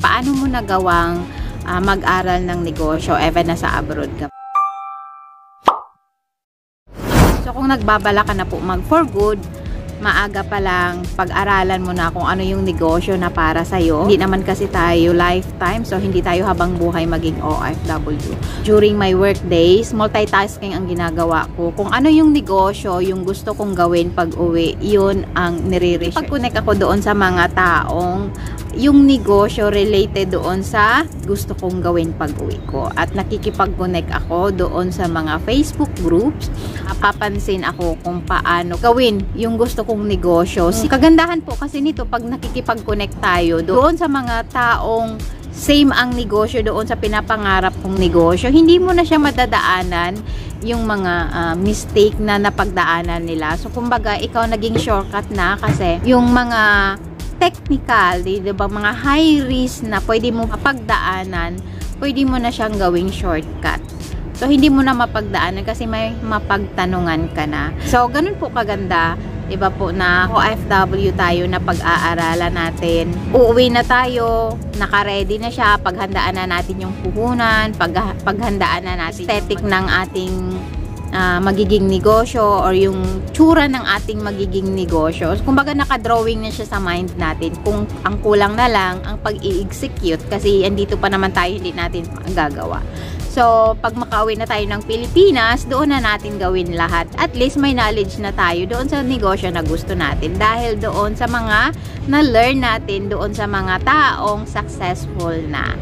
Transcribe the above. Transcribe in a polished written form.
paano mo nagawang mag-aral ng negosyo even nasa abroad ka. So kung nagbabala ka na po mag for good, maaga pa lang pag-aralan mo na kung ano yung negosyo na para sa'yo. Hindi naman kasi tayo lifetime, so hindi tayo habang buhay maging OFW. During my work days, multitasking ang ginagawa ko. Kung ano yung negosyo, yung gusto kong gawin pag uwi, yun ang nire-research. Pag-connect ako doon sa mga taong yung negosyo related doon sa gusto kong gawin pag uwi ko. At nakikipag-connect ako doon sa mga Facebook groups. Papansin ako kung paano gawin yung gusto kong negosyo. Kagandahan po kasi nito pag nakikipag-connect tayo doon sa mga taong same ang negosyo doon sa pinapangarap kong negosyo, hindi mo na siya madadaanan yung mga mistake na napagdaanan nila. So kumbaga ikaw naging shortcut na kasi yung mga technical, diba, mga high risk na pwede mo mapagdaanan, pwede mo na siyang gawing shortcut. So, hindi mo na mapagdaanan kasi may mapagtanungan ka na. So, ganun po kaganda, diba po, na OFW tayo na pag-aaralan natin. Uuwi na tayo, naka-ready na siya, paghandaan na natin yung puhunan, paghandaan na natin aesthetic ng ating magiging negosyo or yung tsura ng ating magiging negosyo. Kumbaga naka-drawing na siya sa mind natin. Kung ang kulang na lang ang pag-i-execute kasi andito pa naman tayo, hindi natin gagawa. So, pag makauwi na tayo ng Pilipinas, doon na natin gawin lahat. At least may knowledge na tayo doon sa negosyo na gusto natin. Dahil doon sa mga na-learn natin doon sa mga taong successful na.